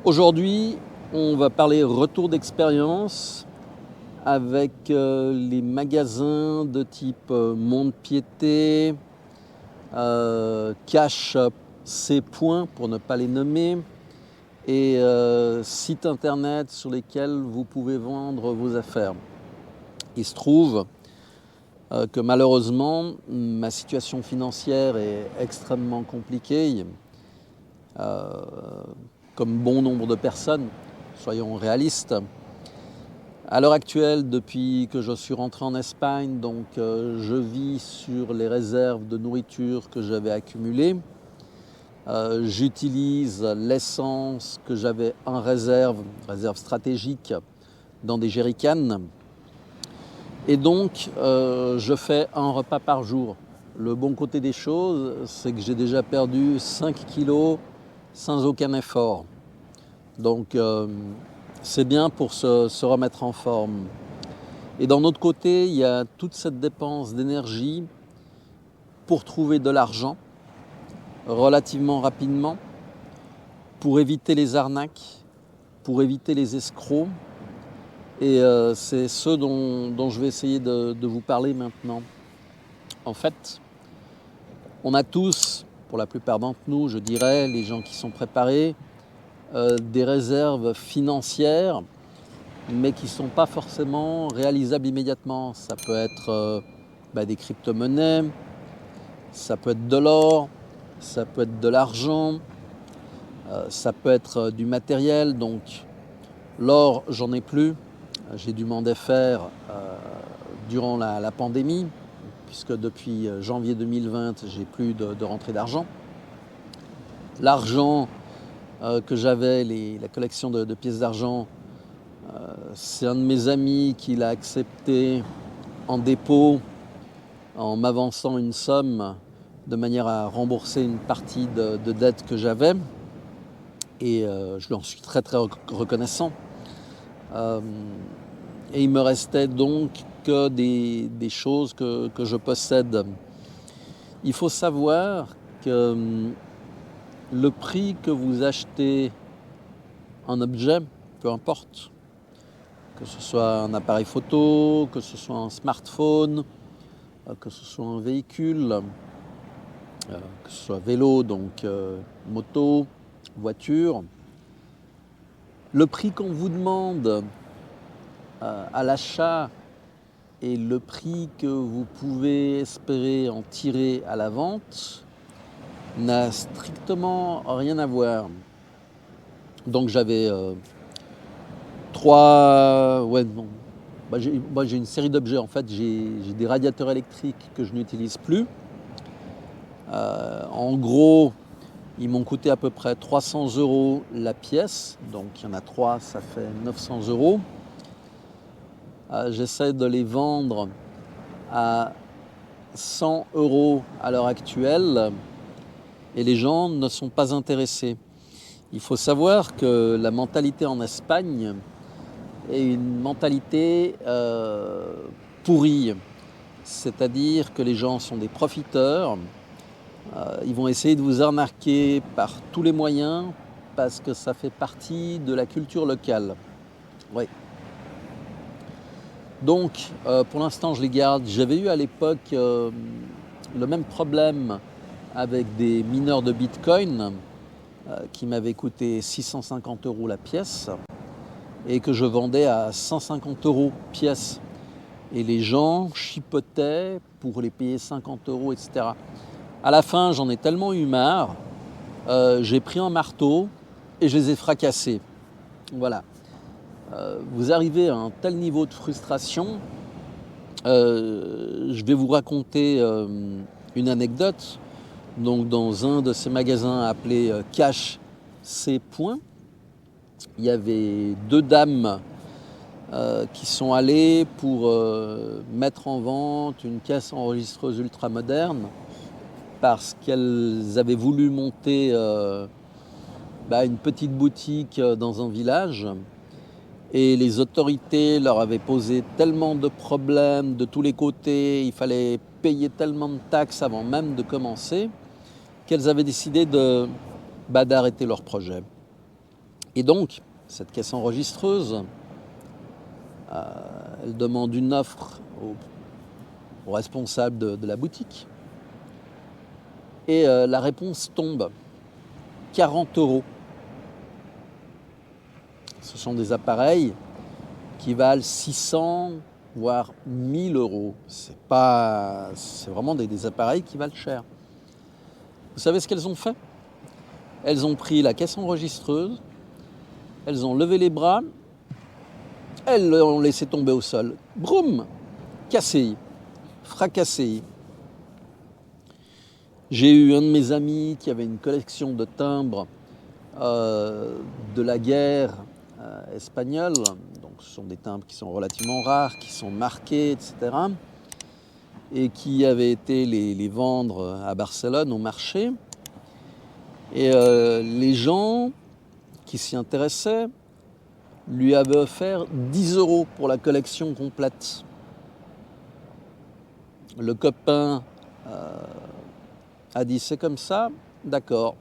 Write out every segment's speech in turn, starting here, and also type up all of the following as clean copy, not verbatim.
Aujourd'hui, on va parler retour d'expérience avec les magasins de type Mont-de-Piété, Cash C Point pour ne pas les nommer, et sites internet sur lesquels vous pouvez vendre vos affaires. Il se trouve que malheureusement, ma situation financière est extrêmement compliquée, comme bon nombre de personnes, soyons réalistes. À l'heure actuelle, depuis que je suis rentré en Espagne, je vis sur les réserves de nourriture que j'avais accumulées. J'utilise l'essence que j'avais en réserve stratégique, dans des jerrycans. Et donc, je fais un repas par jour. Le bon côté des choses, c'est que j'ai déjà perdu 5 kilos sans aucun effort. Donc, c'est bien pour se remettre en forme. Et d'un autre côté, il y a toute cette dépense d'énergie pour trouver de l'argent relativement rapidement, pour éviter les arnaques, pour éviter les escrocs. Et c'est ce dont je vais essayer de vous parler maintenant. En fait, on a tous, pour la plupart d'entre nous, je dirais, les gens qui sont préparés, des réserves financières, mais qui ne sont pas forcément réalisables immédiatement. Ça peut être des crypto-monnaies, ça peut être de l'or, ça peut être de l'argent, ça peut être du matériel. Donc l'or, j'en ai plus. J'ai dû m'en défaire durant la pandémie, puisque depuis janvier 2020, j'ai plus de rentrée d'argent. L'argent que j'avais, la collection de pièces d'argent, c'est un de mes amis qui l'a accepté en dépôt en m'avançant une somme de manière à rembourser une partie de dette que j'avais. Et je lui en suis très très reconnaissant. Et il me restait donc que des choses que je possède. Il faut savoir que le prix que vous achetez un objet, peu importe, que ce soit un appareil photo, que ce soit un smartphone, que ce soit un véhicule, que ce soit vélo, donc moto, voiture, le prix qu'on vous demande à l'achat et le prix que vous pouvez espérer en tirer à la vente n'a strictement rien à voir. Donc j'avais j'ai une série d'objets. En fait, j'ai des radiateurs électriques que je n'utilise plus. En gros, ils m'ont coûté à peu près 300 € la pièce. Donc il y en a 3, ça fait 900 €. J'essaie de les vendre à 100 € à l'heure actuelle et les gens ne sont pas intéressés. Il faut savoir que la mentalité en Espagne est une mentalité pourrie. C'est-à-dire que les gens sont des profiteurs. Ils vont essayer de vous arnaquer par tous les moyens parce que ça fait partie de la culture locale. Oui. Donc, pour l'instant, je les garde. J'avais eu à l'époque le même problème avec des mineurs de Bitcoin qui m'avaient coûté 650 € la pièce et que je vendais à 150 € pièce. Et les gens chipotaient pour les payer 50 €, etc. À la fin, j'en ai tellement eu marre, j'ai pris un marteau et je les ai fracassés. Voilà. Vous arrivez à un tel niveau de frustration, je vais vous raconter une anecdote. Donc, dans un de ces magasins appelé Cash C Point, il y avait 2 dames qui sont allées pour mettre en vente une caisse enregistreuse ultra moderne parce qu'elles avaient voulu monter une petite boutique dans un village. Et les autorités leur avaient posé tellement de problèmes de tous les côtés, il fallait payer tellement de taxes avant même de commencer, qu'elles avaient décidé d'arrêter leur projet. Et donc, cette caisse enregistreuse, elle demande une offre au responsable de la boutique. Et la réponse tombe, 40 euros. Ce sont des appareils qui valent 600, voire 1000 euros. C'est vraiment des appareils qui valent cher. Vous savez ce qu'elles ont fait? Elles ont pris la caisse enregistreuse, elles ont levé les bras, elles l'ont laissé tomber au sol. Broum! Cassé, fracassé. J'ai eu un de mes amis qui avait une collection de timbres de la guerre espagnole. Donc ce sont des timbres qui sont relativement rares, qui sont marqués, etc. Et qui avait été les vendre à Barcelone au marché. Et les gens qui s'y intéressaient lui avaient offert 10 euros pour la collection complète. Le copain a dit c'est comme ça, d'accord.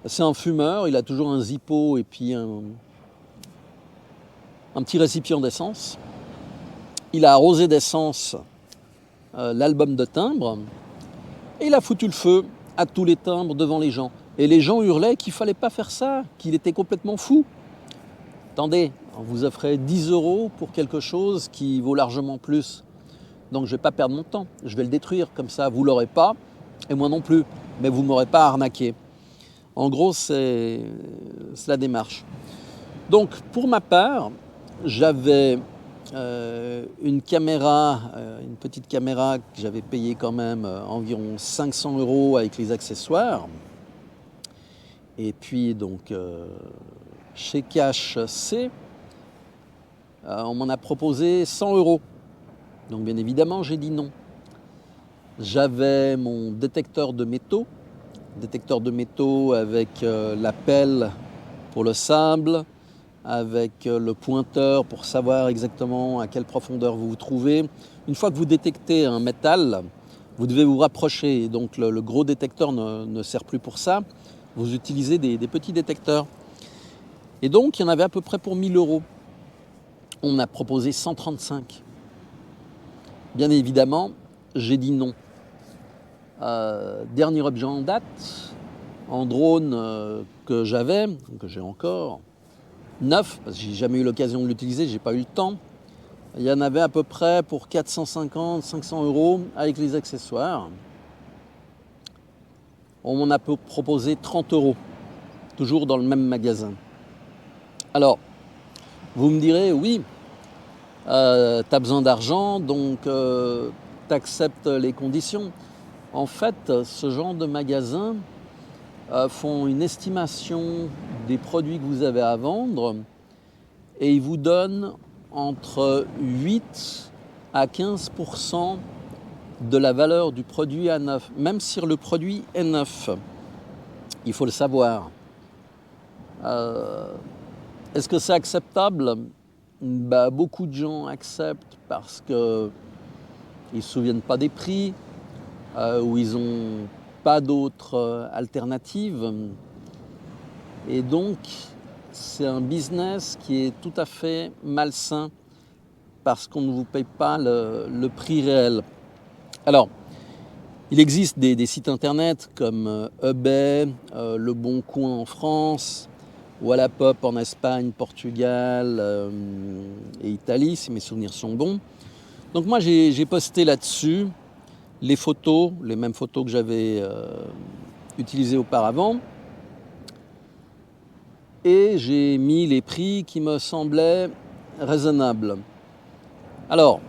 C'est un fumeur, il a toujours un zippo et puis un petit récipient d'essence. Il a arrosé d'essence l'album de timbres et il a foutu le feu à tous les timbres devant les gens. Et les gens hurlaient qu'il ne fallait pas faire ça, qu'il était complètement fou. Attendez, on vous offrait 10 euros pour quelque chose qui vaut largement plus. Donc je ne vais pas perdre mon temps, je vais le détruire. Comme ça, vous ne l'aurez pas, et moi non plus. Mais vous ne m'aurez pas arnaqué. En gros, c'est la démarche. Donc, pour ma part, j'avais une caméra, une petite caméra que j'avais payée quand même environ 500 euros avec les accessoires. Et puis, donc, chez Cash C, on m'en a proposé 100 euros. Donc, bien évidemment, j'ai dit non. J'avais mon détecteur de métaux avec la pelle pour le sable, avec le pointeur pour savoir exactement à quelle profondeur vous vous trouvez. Une fois que vous détectez un métal, vous devez vous rapprocher. Donc le gros détecteur ne sert plus pour ça. Vous utilisez des petits détecteurs. Et donc il y en avait à peu près pour 1000 euros. On m'a proposé 135. Bien évidemment, j'ai dit non. Dernier objet en date, en drone que j'avais, que j'ai encore, neuf, parce que j'ai jamais eu l'occasion de l'utiliser, j'ai pas eu le temps. Il y en avait à peu près pour 450-500 euros avec les accessoires. On m'en a proposé 30 euros, toujours dans le même magasin. Alors, vous me direz, oui, tu as besoin d'argent, donc tu acceptes les conditions. En fait, ce genre de magasins font une estimation des produits que vous avez à vendre et ils vous donnent entre 8 à 15% de la valeur du produit à neuf, même si le produit est neuf. Il faut le savoir. Est-ce que c'est acceptable? Beaucoup de gens acceptent parce qu'ils ne se souviennent pas des prix, ou ils n'ont pas d'autres alternatives. Et donc, c'est un business qui est tout à fait malsain parce qu'on ne vous paye pas le prix réel. Alors, il existe des sites internet comme eBay, Le Bon Coin en France, Wallapop en Espagne, Portugal et Italie, si mes souvenirs sont bons. Donc moi, j'ai posté là-dessus les photos, les mêmes photos que j'avais utilisées auparavant. Et j'ai mis les prix qui me semblaient raisonnables. Alors,